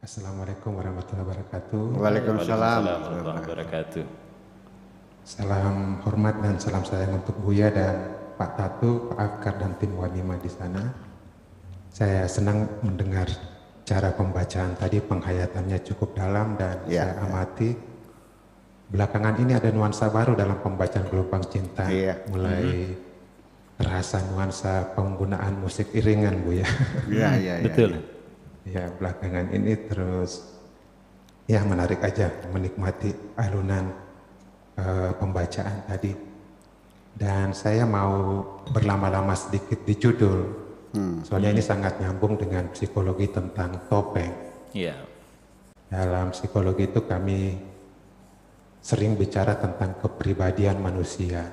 Assalamualaikum warahmatullahi wabarakatuh. Waalaikumsalam warahmatullahi wabarakatuh. Salam hormat dan salam sayang untuk Buya dan Pak Tatu, Pak Afkar dan tim Wanima di sana. Saya senang mendengar cara pembacaan tadi, penghayatannya cukup dalam dan saya amati. Belakangan ini ada nuansa baru dalam pembacaan Gelombang Cinta. Mulai terasa nuansa penggunaan musik iringan, Bu ya. Iya. Betul. Ya, belakangan ini terus ya menarik aja menikmati alunan pembacaan tadi. Dan saya mau berlama-lama sedikit di judul. Soalnya ini sangat nyambung dengan psikologi tentang topeng. Iya. Dalam psikologi itu kami sering bicara tentang kepribadian manusia.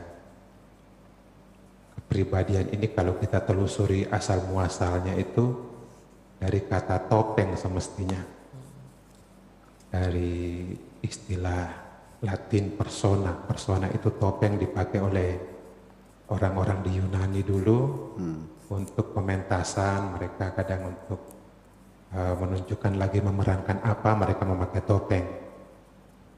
Kepribadian ini kalau kita telusuri asal muasalnya itu dari kata topeng semestinya. Dari istilah Latin persona. Persona itu topeng dipakai oleh orang-orang di Yunani dulu untuk pementasan. Mereka kadang untuk menunjukkan lagi memerankan apa, mereka memakai topeng.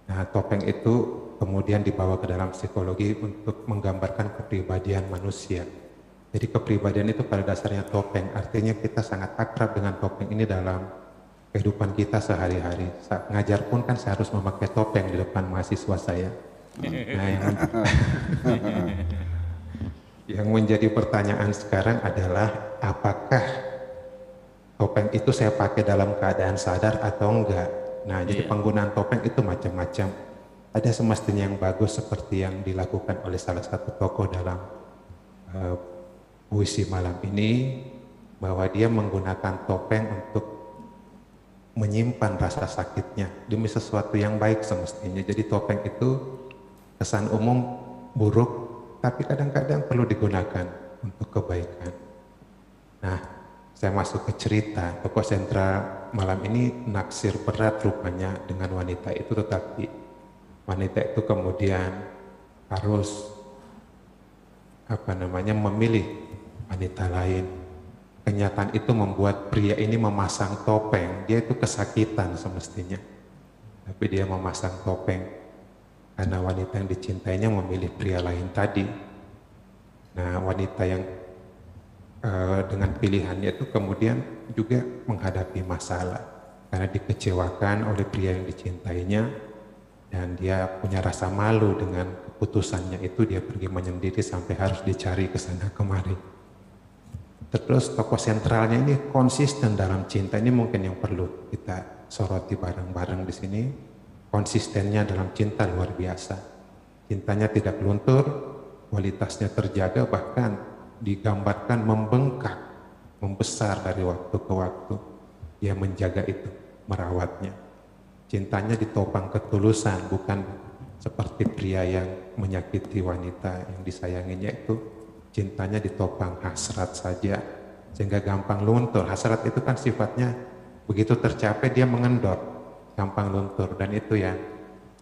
Nah, topeng itu kemudian dibawa ke dalam psikologi untuk menggambarkan kepribadian manusia. Jadi kepribadian itu pada dasarnya topeng, artinya kita sangat akrab dengan topeng ini dalam kehidupan kita sehari-hari. Saat ngajar pun kan saya harus memakai topeng di depan mahasiswa saya. Nah, yang menjadi pertanyaan sekarang adalah apakah topeng itu saya pakai dalam keadaan sadar atau enggak. Nah, jadi penggunaan topeng itu macam-macam. Ada semestinya yang bagus seperti yang dilakukan oleh salah satu tokoh dalam puisi malam ini, bahwa dia menggunakan topeng untuk menyimpan rasa sakitnya demi sesuatu yang baik semestinya. Jadi topeng itu kesan umum buruk, tapi kadang-kadang perlu digunakan untuk kebaikan. Nah, saya masuk ke cerita. Tokoh sentral malam ini naksir berat rupanya dengan wanita itu, tetapi wanita itu kemudian harus memilih wanita lain. Kenyataan itu membuat pria ini memasang topeng. Dia itu kesakitan semestinya, tapi dia memasang topeng karena wanita yang dicintainya memilih pria lain tadi. Nah, wanita yang dengan pilihannya itu kemudian juga menghadapi masalah karena dikecewakan oleh pria yang dicintainya, dan dia punya rasa malu dengan keputusannya itu. Dia pergi menyendiri sampai harus dicari ke sana kemari. Terus tokoh sentralnya ini konsisten dalam cinta. Ini mungkin yang perlu kita soroti bareng-bareng di sini. Konsistennya dalam cinta luar biasa. Cintanya tidak luntur, kualitasnya terjaga, bahkan digambarkan membengkak, membesar dari waktu ke waktu. Dia menjaga itu, merawatnya. Cintanya ditopang ketulusan, bukan seperti pria yang menyakiti wanita yang disayanginya itu. Cintanya ditopang hasrat saja, sehingga gampang luntur. Hasrat itu kan sifatnya begitu tercapai dia mengendor, gampang luntur, dan itu ya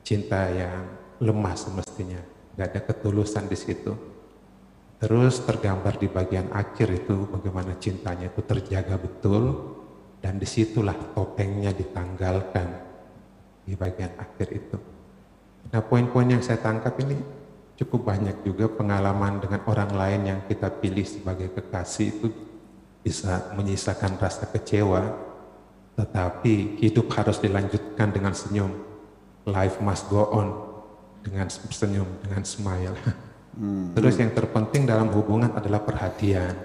cinta yang lemah semestinya, gak ada ketulusan di situ. Terus tergambar di bagian akhir itu bagaimana cintanya itu terjaga betul, dan disitulah topengnya ditanggalkan di bagian akhir itu. Nah, poin-poin yang saya tangkap ini cukup banyak juga. Pengalaman dengan orang lain yang kita pilih sebagai kekasih itu bisa menyisakan rasa kecewa, tetapi hidup harus dilanjutkan dengan senyum. Life must go on dengan senyum, dengan smile. Terus yang terpenting dalam hubungan adalah perhatian.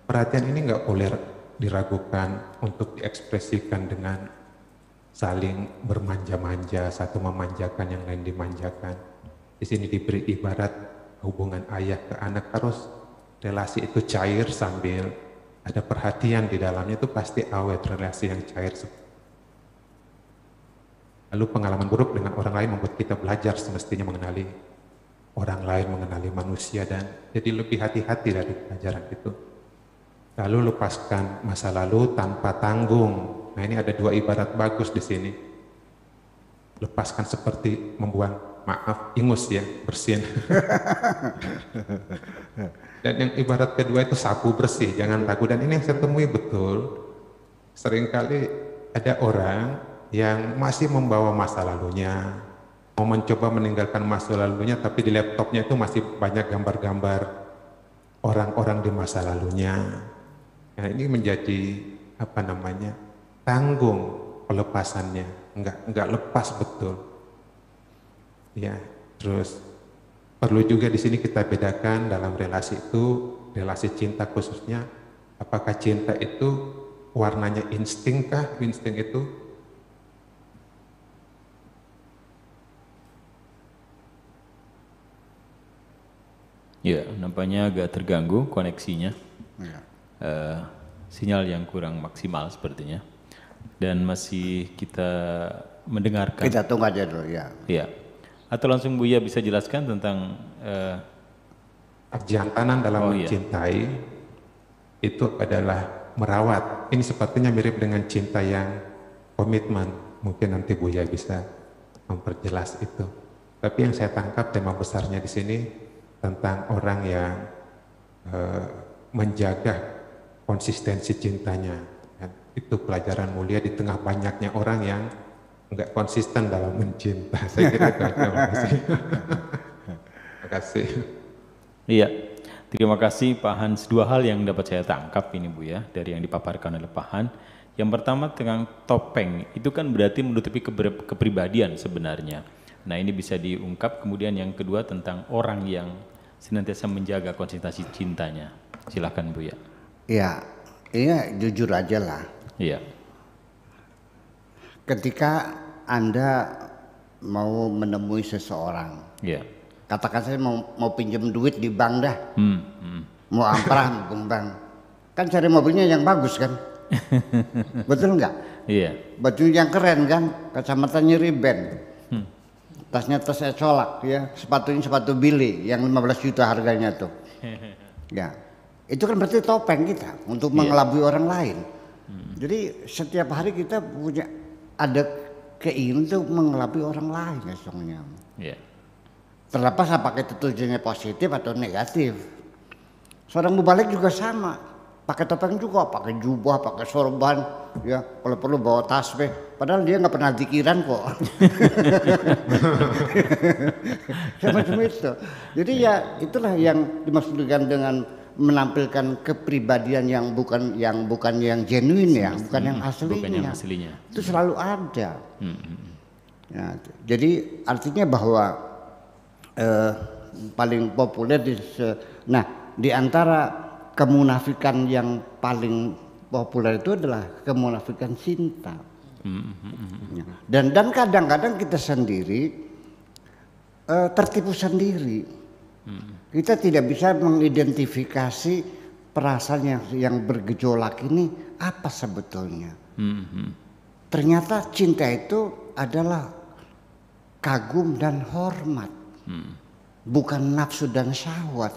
Perhatian ini nggak boleh diragukan untuk diekspresikan dengan saling bermanja-manja, satu memanjakan yang lain dimanjakan. Di sini diberi ibarat hubungan ayah ke anak, harus relasi itu cair sambil ada perhatian di dalamnya, itu pasti awet relasi yang cair. Lalu pengalaman buruk dengan orang lain membuat kita belajar semestinya mengenali orang lain, mengenali manusia, dan jadi lebih hati-hati dari pelajaran itu. Lalu lepaskan masa lalu tanpa tanggung. Nah, ini ada dua ibarat bagus di sini. Lepaskan seperti membuang, maaf, ingus ya, bersin. Dan yang ibarat kedua itu sapu bersih, jangan ragu. Dan ini yang saya temui betul. Seringkali ada orang yang masih membawa masa lalunya, mau mencoba meninggalkan masa lalunya, tapi di laptopnya itu masih banyak gambar-gambar orang-orang di masa lalunya. Nah, ini menjadi apa namanya, tanggung pelepasannya, nggak lepas betul. Ya, terus perlu juga di sini kita bedakan dalam relasi itu, relasi cinta khususnya, apakah cinta itu warnanya insting kah? Insting itu ya, nampaknya agak terganggu koneksinya. Ya. Sinyal yang kurang maksimal sepertinya. Dan masih kita mendengarkan. Kita tunggu aja dulu ya. Iya. Atau langsung Buya bisa jelaskan tentang kejantanan dalam mencintai itu adalah merawat. Ini sepertinya mirip dengan cinta yang komitmen. Mungkin nanti Buya bisa memperjelas itu. Tapi yang saya tangkap tema besarnya di sini tentang orang yang menjaga konsistensi cintanya. Itu pelajaran mulia di tengah banyaknya orang yang enggak konsisten dalam mencinta. Saya kira itu aja. Terima kasih. Terima kasih. Iya, terima kasih Pak Hans. Dua hal yang dapat saya tangkap ini Bu ya, dari yang dipaparkan oleh Pak Han. Yang pertama tentang topeng, itu kan berarti menutupi kepribadian sebenarnya. Nah ini bisa diungkap. Kemudian yang kedua tentang orang yang senantiasa menjaga konsistensi cintanya. Silakan Bu ya. Ya, ini jujur aja lah. Iya. Ketika Anda mau menemui seseorang, Iya. katakan saya mau pinjam duit di bank dah, mau amprah ke bank, kan cari mobilnya yang bagus kan, betul nggak? Iya. Baju yang keren kan, kacamatanya Ray-Ban, tasnya tas Ecolak ya, sepatunya sepatu Billy yang 15 juta harganya tuh, ya, itu kan berarti topeng kita untuk mengelabui orang lain. Jadi setiap hari kita punya ada keinginan untuk mengelabui orang lain ya songnya. Iya. Terlepas apakah itu tujuannya positif atau negatif. Seorang mubalik juga sama, pakai topeng juga, pakai jubah, pakai sorban, ya kalau perlu bawa tasbih. Padahal dia nggak pernah zikiran kok. Macam itu. Jadi ya itulah yang dimaksudkan dengan menampilkan kepribadian yang bukan yang genuine ya, bukan yang aslinya. Bukan yang aslinya. Itu selalu ada. Ya, jadi artinya bahwa paling populer di antara kemunafikan yang paling populer itu adalah kemunafikan cinta. Dan kadang-kadang kita sendiri tertipu sendiri. Kita tidak bisa mengidentifikasi perasaan yang bergejolak ini apa sebetulnya. Ternyata cinta itu adalah kagum dan hormat, bukan nafsu dan syahwat.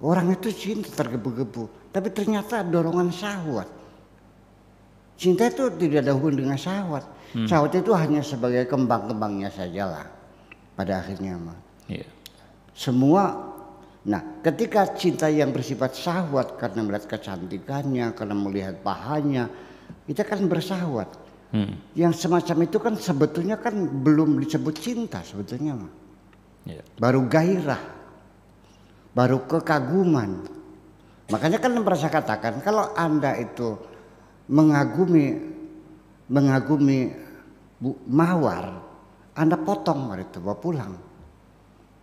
Orang itu cinta tergebu-gebu, tapi ternyata dorongan syahwat. Cinta itu tidak ada hubungan dengan syahwat. Syahwat itu hanya sebagai kembang-kembangnya sajalah pada akhirnya mah. Iya. Semua, nah ketika cinta yang bersifat syahwat karena melihat kecantikannya, karena melihat pahanya, kita kan bersahwat. Yang semacam itu kan sebetulnya kan belum disebut cinta sebetulnya mah. Iya. Baru gairah, baru kekaguman. Makanya kan pernah saya katakan kalau Anda itu mengagumi mawar, Anda potong mawar itu bawa pulang.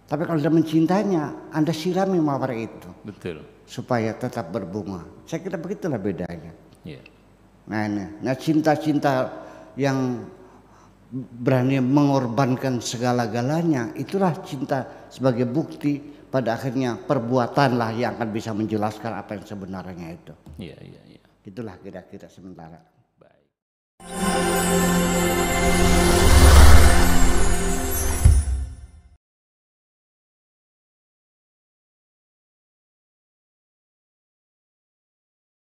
Tapi kalau Anda mencintainya, Anda sirami mawar itu. Betul. Supaya tetap berbunga. Saya kira begitulah bedanya. Iya. Nah cinta-cinta yang berani mengorbankan segala-galanya, itulah cinta sebagai bukti pada akhirnya perbuatanlah yang akan bisa menjelaskan apa yang sebenarnya itu. Iya. Itulah kira-kira sementara.